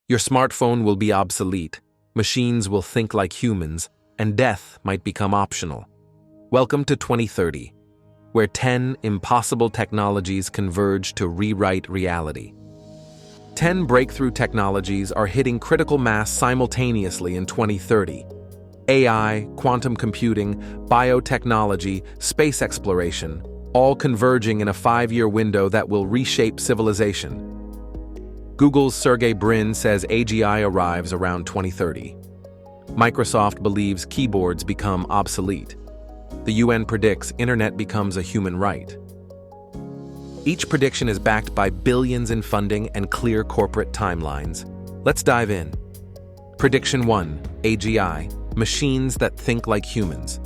Your smartphone will be obsolete, machines will think like humans, and death might become optional. Welcome to 2030, where 10 impossible technologies converge to rewrite reality. 10 breakthrough technologies are hitting critical mass simultaneously in 2030. AI, quantum computing, biotechnology, space exploration, all converging in a 5-year window that will reshape civilization. Google's Sergey Brin says AGI arrives around 2030. Microsoft believes keyboards become obsolete. The UN predicts internet becomes a human right. Each prediction is backed by billions in funding and clear corporate timelines. Let's dive in. Prediction 1, AGI, machines that think like humans.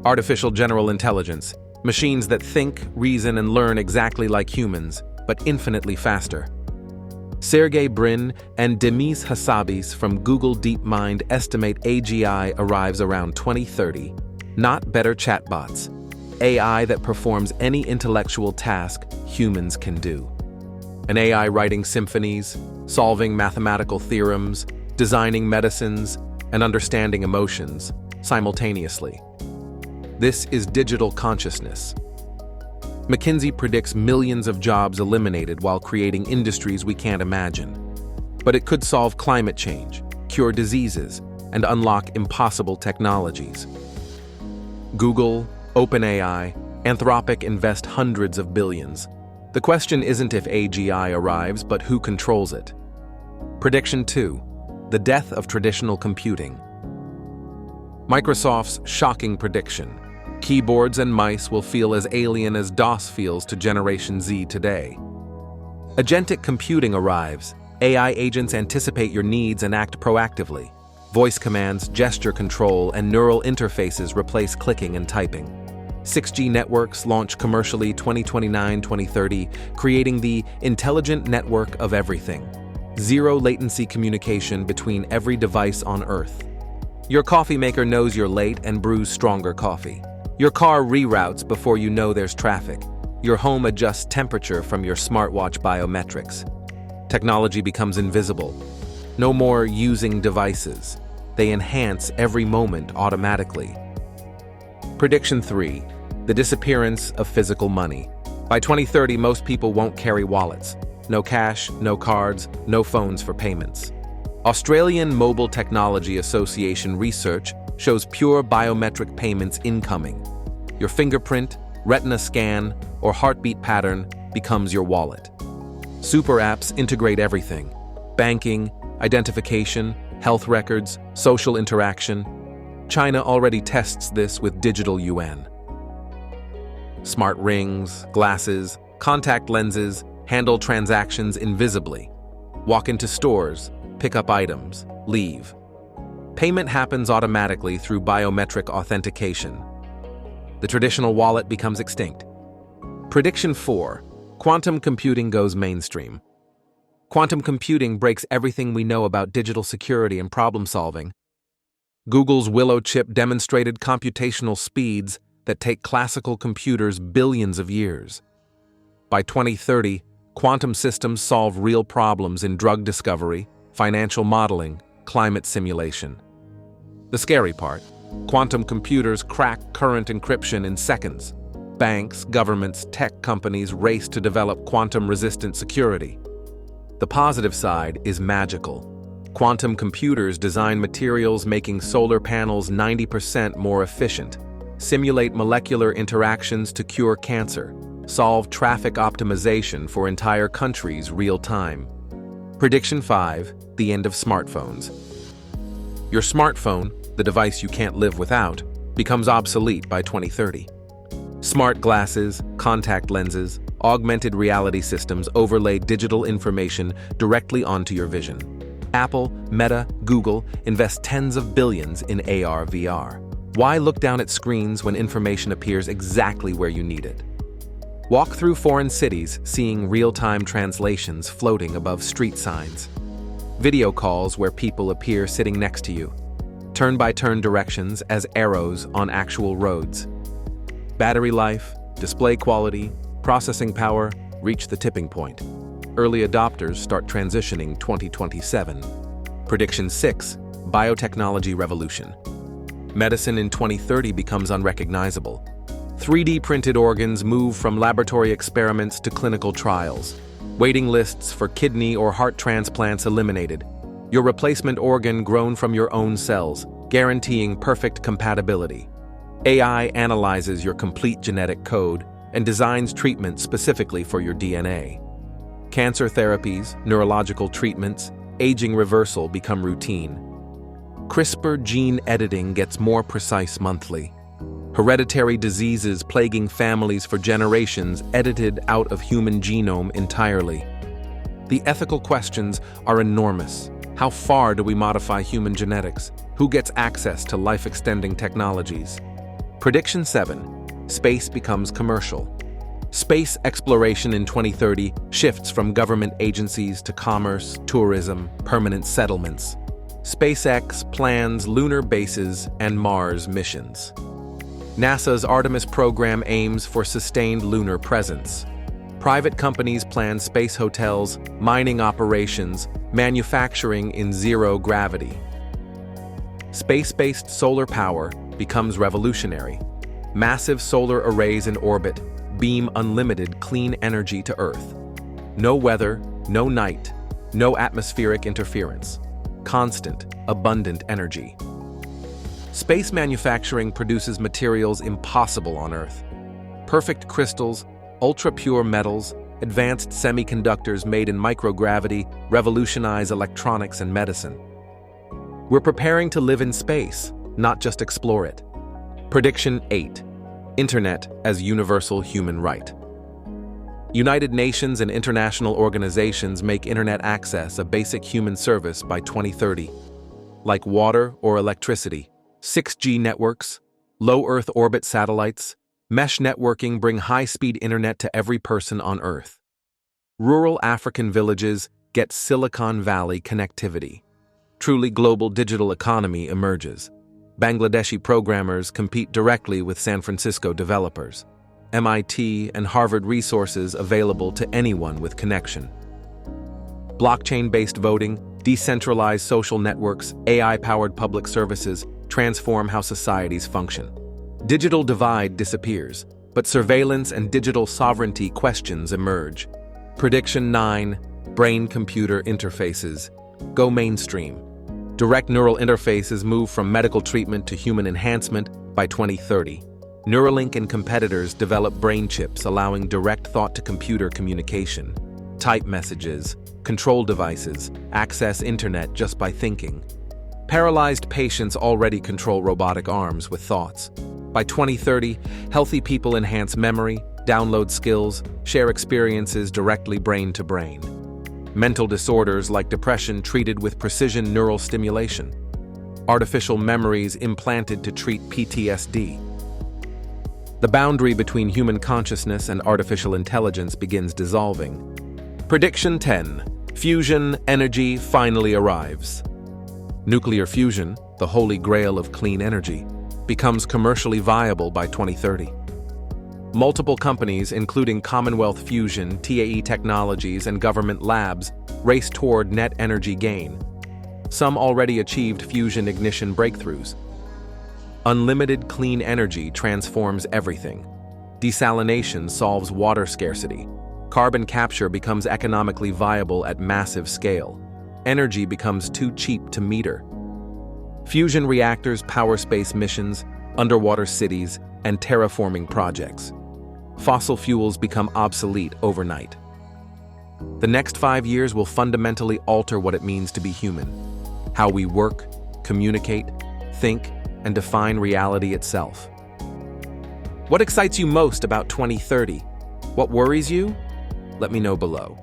Artificial general intelligence, machines that think, reason, and learn exactly like humans, but infinitely faster. Sergey Brin and Demis Hassabis from Google DeepMind estimate AGI arrives around 2030. Not better chatbots. AI that performs any intellectual task humans can do. An AI writing symphonies, solving mathematical theorems, designing medicines, and understanding emotions simultaneously. This is digital consciousness. McKinsey predicts millions of jobs eliminated while creating industries we can't imagine. But it could solve climate change, cure diseases, and unlock impossible technologies. Google, OpenAI, Anthropic invest hundreds of billions. The question isn't if AGI arrives, but who controls it. Prediction 2, the death of traditional computing. Microsoft's shocking prediction. Keyboards and mice will feel as alien as DOS feels to Generation Z today. Agentic computing arrives. AI agents anticipate your needs and act proactively. Voice commands, gesture control, and neural interfaces replace clicking and typing. 6G networks launch commercially 2029-2030, creating the intelligent network of everything. Zero latency communication between every device on Earth. Your coffee maker knows you're late and brews stronger coffee. Your car reroutes before you know there's traffic. Your home adjusts temperature from your smartwatch biometrics. Technology becomes invisible. No more using devices. They enhance every moment automatically. Prediction 3, the disappearance of physical money. By 2030, most people won't carry wallets. No cash, no cards, no phones for payments. Australian Mobile Technology Association research shows pure biometric payments incoming. Your fingerprint, retina scan, or heartbeat pattern becomes your wallet. Super apps integrate everything: banking, identification, health records, social interaction. China already tests this with digital yuan. Smart rings, glasses, contact lenses handle transactions invisibly. Walk into stores, pick up items, leave. Payment happens automatically through biometric authentication. The traditional wallet becomes extinct. Prediction 4, quantum computing goes mainstream. Quantum computing breaks everything we know about digital security and problem solving. Google's Willow chip demonstrated computational speeds that take classical computers billions of years. By 2030, quantum systems solve real problems in drug discovery, financial modeling, climate simulation. The scary part, quantum computers crack current encryption in seconds. Banks, governments, tech companies race to develop quantum-resistant security. The positive side is magical. Quantum computers design materials making solar panels 90% more efficient, simulate molecular interactions to cure cancer, solve traffic optimization for entire countries real time. Prediction 5, the end of smartphones. Your smartphone, the device you can't live without, becomes obsolete by 2030. Smart glasses, contact lenses, augmented reality systems overlay digital information directly onto your vision. Apple, Meta, Google invest tens of billions in AR/VR. Why look down at screens when information appears exactly where you need it? Walk through foreign cities, seeing real-time translations floating above street signs. Video calls where people appear sitting next to you. Turn-by-turn directions as arrows on actual roads. Battery life, display quality, processing power reach the tipping point. Early adopters start transitioning 2027. Prediction 6. Biotechnology Revolution. Medicine in 2030 becomes unrecognizable. 3D printed organs move from laboratory experiments to clinical trials. Waiting lists for kidney or heart transplants eliminated. Your replacement organ grown from your own cells, guaranteeing perfect compatibility. AI analyzes your complete genetic code and designs treatments specifically for your DNA. Cancer therapies, neurological treatments, aging reversal become routine. CRISPR gene editing gets more precise monthly. Hereditary diseases plaguing families for generations edited out of human genome entirely. The ethical questions are enormous. How far do we modify human genetics? Who gets access to life-extending technologies? Prediction 7. Space becomes commercial. Space exploration in 2030 shifts from government agencies to commerce, tourism, permanent settlements. SpaceX plans lunar bases and Mars missions. NASA's Artemis program aims for sustained lunar presence. Private companies plan space hotels, mining operations, manufacturing in zero gravity. Space-based solar power becomes revolutionary. Massive solar arrays in orbit beam unlimited clean energy to Earth. No weather, no night, no atmospheric interference. Constant, abundant energy. Space manufacturing produces materials impossible on Earth. Perfect crystals, ultra-pure metals, advanced semiconductors made in microgravity revolutionize electronics and medicine. We're preparing to live in space, not just explore it. Prediction 8. Internet as universal human right. United Nations and international organizations make internet access a basic human service by 2030. Like water or electricity, 6G networks, low Earth orbit satellites, mesh networking bring high-speed internet to every person on Earth. Rural African villages get Silicon Valley connectivity. Truly global digital economy emerges. Bangladeshi programmers compete directly with San Francisco developers. MIT and Harvard resources available to anyone with connection. Blockchain-based voting, decentralized social networks, AI-powered public services transform how societies function. Digital divide disappears, but surveillance and digital sovereignty questions emerge. Prediction 9. Brain-computer interfaces go mainstream. Direct neural interfaces move from medical treatment to human enhancement by 2030. Neuralink and competitors develop brain chips allowing direct thought-to-computer communication. Type messages, control devices, access internet just by thinking. Paralyzed patients already control robotic arms with thoughts. By 2030, healthy people enhance memory, download skills, share experiences directly brain to brain. Mental disorders like depression treated with precision neural stimulation. Artificial memories implanted to treat PTSD. The boundary between human consciousness and artificial intelligence begins dissolving. Prediction 10. Fusion energy finally arrives. Nuclear fusion, the holy grail of clean energy, becomes commercially viable by 2030. Multiple companies, including Commonwealth Fusion, TAE Technologies, and government labs, race toward net energy gain. Some already achieved fusion ignition breakthroughs. Unlimited clean energy transforms everything. Desalination solves water scarcity. Carbon capture becomes economically viable at massive scale. Energy becomes too cheap to meter. Fusion reactors power space missions, underwater cities, and terraforming projects. Fossil fuels become obsolete overnight. The next 5 years will fundamentally alter what it means to be human, how we work, communicate, think, and define reality itself. What excites you most about 2030? What worries you? Let me know below.